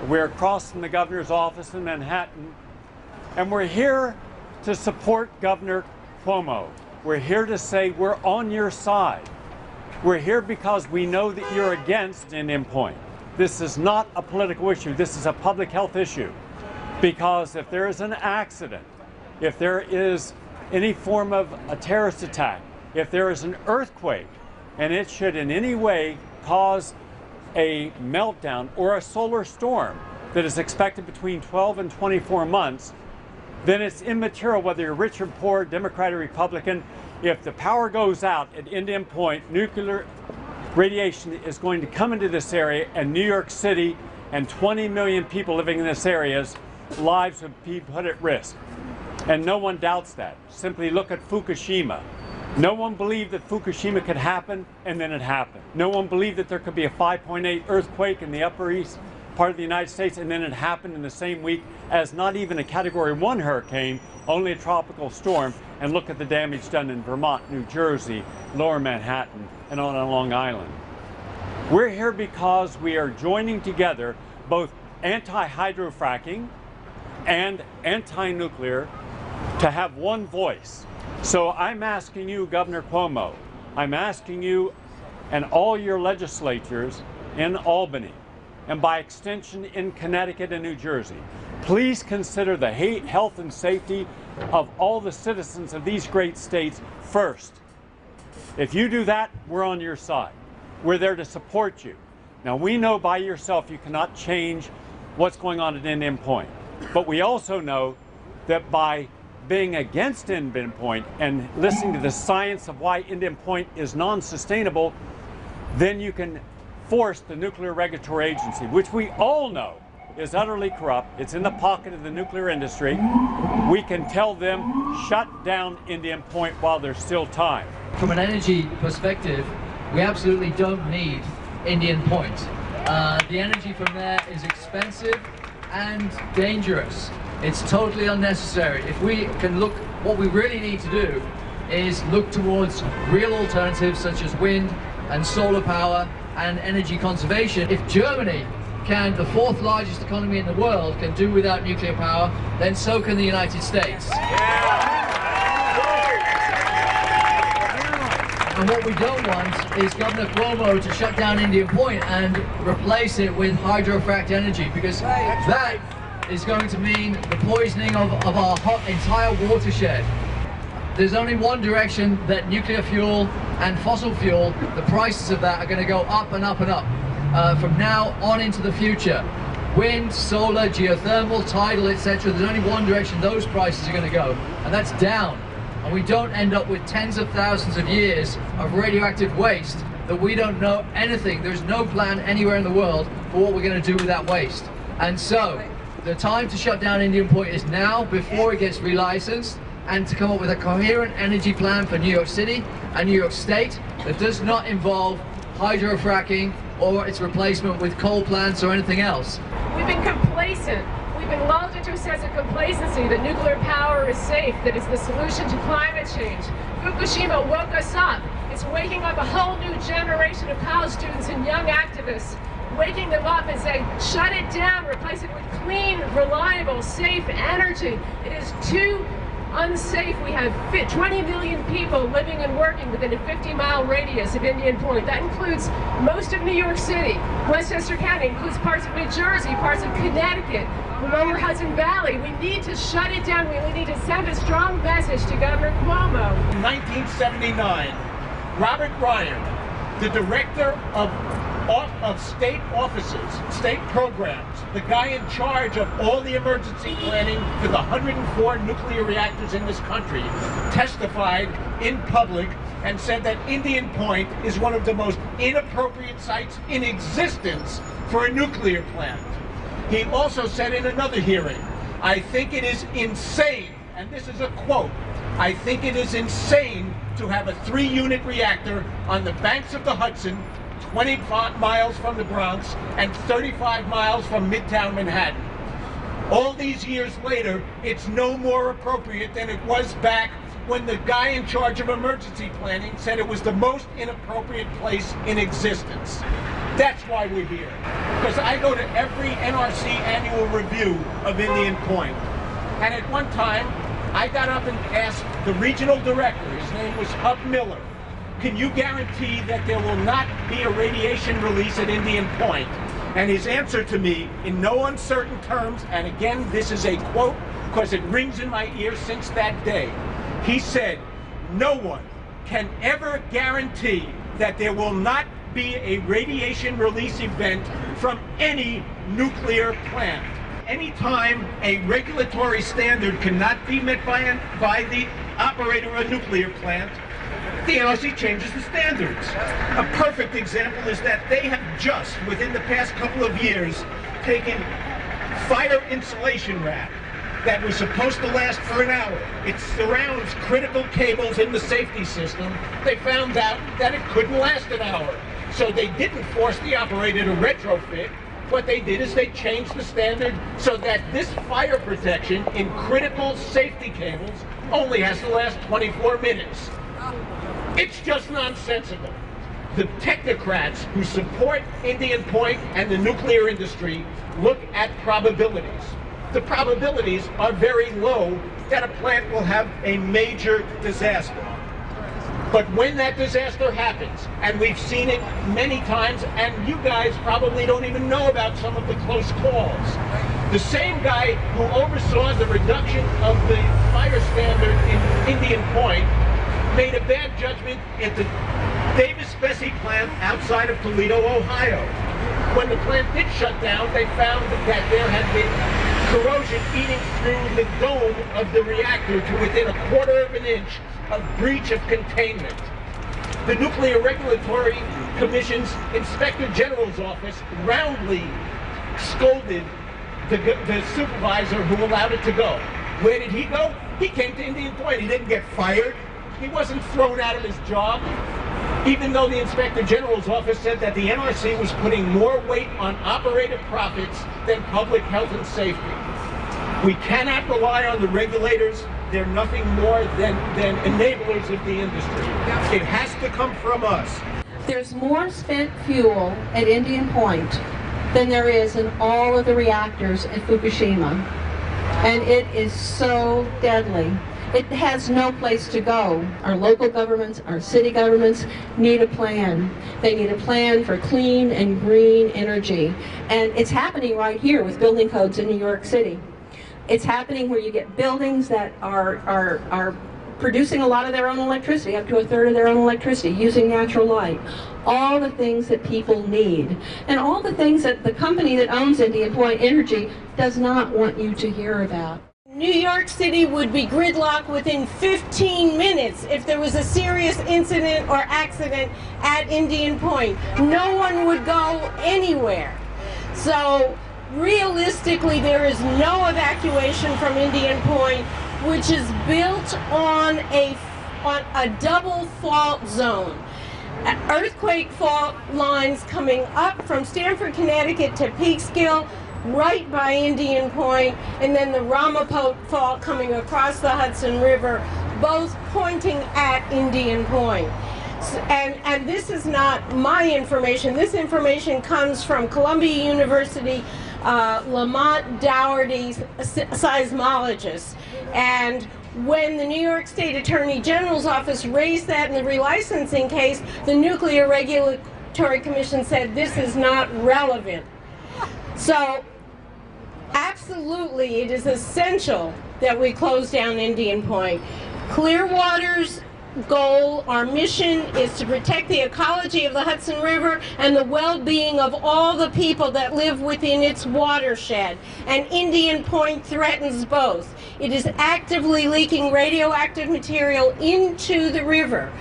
We're across from the governor's office in Manhattan, and we're here to support Governor Cuomo. We're here to say we're on your side. We're here because we know that you're against Indian Point. This is not a political issue. This is a public health issue. Because if there is an accident, if there is any form of a terrorist attack, if there is an earthquake, and it should in any way cause a meltdown or a solar storm that is expected between 12 and 24 months, then it's immaterial whether you're rich or poor, Democrat or Republican. If the power goes out at Indian Point, nuclear radiation is going to come into this area, and New York City and 20 million people living in this area's lives would be put at risk. And no one doubts that. Simply look at Fukushima. No one believed that Fukushima could happen, and then it happened. No one believed that there could be a 5.8 earthquake in the Upper East part of the United States, and then it happened in the same week as not even a Category 1 hurricane, only a tropical storm. And look at the damage done in Vermont, New Jersey, Lower Manhattan, and on Long Island. We're here because we are joining together both anti-hydrofracking and anti-nuclear to have one voice. So I'm asking you, Governor Cuomo, I'm asking you and all your legislatures in Albany, and by extension in Connecticut and New Jersey, please consider the health and safety of all the citizens of these great states first. If you do that, we're on your side. We're there to support you. Now, we know by yourself you cannot change what's going on at Indian Point, but we also know that by being against Indian Point and listening to the science of why Indian Point is non-sustainable, then you can force the Nuclear Regulatory Agency, which we all know is utterly corrupt. It's in the pocket of the nuclear industry. We can tell them, shut down Indian Point while there's still time. From an energy perspective, we absolutely don't need Indian Point. The energy from there is expensive and dangerous. It's totally unnecessary. If we can look, what we really need to do is look towards real alternatives such as wind and solar power and energy conservation. If Germany can, the fourth largest economy in the world, can do without nuclear power, then so can the United States. And what we don't want is Governor Cuomo to shut down Indian Point and replace it with hydrofracked energy, because that is going to mean the poisoning of our entire watershed. There's only one direction that nuclear fuel and fossil fuel, the prices of that are going to go up and up and up from now on into the future. Wind, solar, geothermal, tidal, etc. There's only one direction those prices are going to go, and that's down. And we don't end up with tens of thousands of years of radioactive waste that we don't know anything. There's no plan anywhere in the world for what we're going to do with that waste. And so, the time to shut down Indian Point is now, before it gets relicensed, and to come up with a coherent energy plan for New York City and New York State that does not involve hydrofracking or its replacement with coal plants or anything else. We've been complacent. We've been lulled into a sense of complacency that nuclear power is safe, that it's the solution to climate change. Fukushima woke us up. It's waking up a whole new generation of college students and young activists, waking them up and saying, shut it down, replace it with clean, reliable, safe energy. It is too unsafe. We have 20 million people living and working within a 50-mile radius of Indian Point. That includes most of New York City, Westchester County, includes parts of New Jersey, parts of Connecticut, the lower Hudson Valley. We need to shut it down. We need to send a strong message to Governor Cuomo. In 1979, Robert Ryan, the director of state offices, state programs, the guy in charge of all the emergency planning for the 104 nuclear reactors in this country, testified in public and said that Indian Point is one of the most inappropriate sites in existence for a nuclear plant. He also said in another hearing, I think it is insane, and this is a quote, I think it is insane to have a 3-unit reactor on the banks of the Hudson, 20 miles from the Bronx and 35 miles from Midtown Manhattan. All these years later, it's no more appropriate than it was back when the guy in charge of emergency planning said it was the most inappropriate place in existence. That's why we're here. Because I go to every NRC annual review of Indian Point. And at one time, I got up and asked the regional director, his name was Hub Miller, can you guarantee that there will not be a radiation release at Indian Point? And his answer to me, in no uncertain terms, and again, this is a quote because it rings in my ear since that day, he said, no one can ever guarantee that there will not be a radiation release event from any nuclear plant. Anytime a regulatory standard cannot be met by the operator of a nuclear plant, the NRC changes the standards. A perfect example is that they have just, within the past couple of years, taken fire insulation wrap that was supposed to last for an hour. It surrounds critical cables in the safety system. They found out that it couldn't last an hour. So they didn't force the operator to retrofit. What they did is they changed the standard so that this fire protection in critical safety cables only has to last 24 minutes. It's just nonsensical. The technocrats who support Indian Point and the nuclear industry look at probabilities. The probabilities are very low that a plant will have a major disaster. But when that disaster happens, and we've seen it many times, and you guys probably don't even know about some of the close calls. The same guy who oversaw the reduction of the fire standard in Indian Point made a bad judgment at the Davis-Besse plant outside of Toledo, Ohio. When the plant did shut down, they found that there had been corrosion eating through the dome of the reactor to within 1/4 of an inch of breach of containment. The Nuclear Regulatory Commission's Inspector General's office roundly scolded the supervisor who allowed it to go. Where did he go? He came to Indian Point. He didn't get fired. He wasn't thrown out of his job, even though the Inspector General's office said that the NRC was putting more weight on operator profits than public health and safety. We cannot rely on the regulators. They're nothing more than enablers of the industry. It has to come from us. There's more spent fuel at Indian Point than there is in all of the reactors at Fukushima. And it is so deadly. It has no place to go. Our local governments, our city governments need a plan. They need a plan for clean and green energy. And it's happening right here with building codes in New York City. It's happening where you get buildings that are producing a lot of their own electricity, up to 1/3 of their own electricity, using natural light. All the things that people need. And all the things that the company that owns Indian Point Energy does not want you to hear about. New York City would be gridlocked within 15 minutes if there was a serious incident or accident at Indian Point. No one would go anywhere. So realistically, there is no evacuation from Indian Point, which is built on a double fault zone. Earthquake fault lines coming up from Stamford, Connecticut to Peekskill, right by Indian Point, and then the Ramapo Fault coming across the Hudson River, both pointing at Indian Point. And this is not my information. This information comes from Columbia University, Lamont Dougherty seismologist. And when the New York State Attorney General's office raised that in the relicensing case, the Nuclear Regulatory Commission said this is not relevant. So absolutely, it is essential that we close down Indian Point. Clearwater's goal, our mission, is to protect the ecology of the Hudson River and the well-being of all the people that live within its watershed. And Indian Point threatens both. It is actively leaking radioactive material into the river.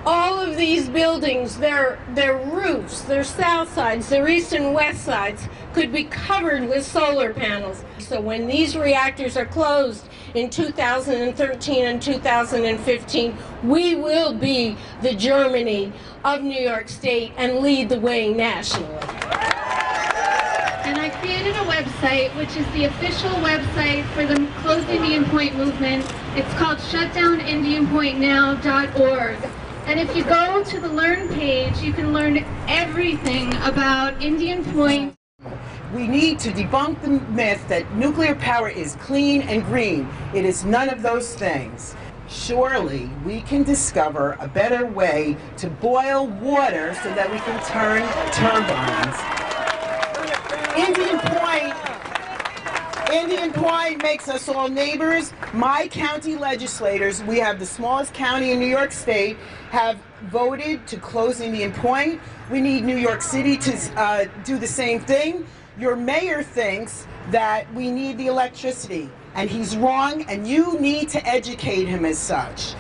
All of these buildings, their roofs, their south sides, their east and west sides, could be covered with solar panels. So when these reactors are closed in 2013 and 2015, we will be the Germany of New York State and lead the way nationally. And I created a website, which is the official website for the Closed Indian Point movement. It's called shutdownindianpointnow.org. And if you go to the Learn page, you can learn everything about Indian Point. We need to debunk the myth that nuclear power is clean and green. It is none of those things. Surely we can discover a better way to boil water so that we can turn turbines. Indian Point makes us all neighbors. My county legislators, we have the smallest county in New York State, have voted to close Indian Point. We need New York City to do the same thing. Your mayor thinks that we need the electricity, and he's wrong, and you need to educate him as such.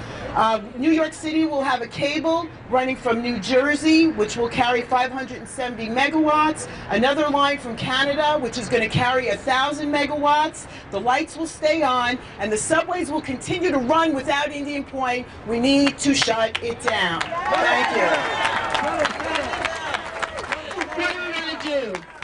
New York City will have a cable running from New Jersey, which will carry 570 megawatts, another line from Canada, which is going to carry 1,000 megawatts. The lights will stay on, and the subways will continue to run without Indian Point. We need to shut it down. Thank you. What are we going to do?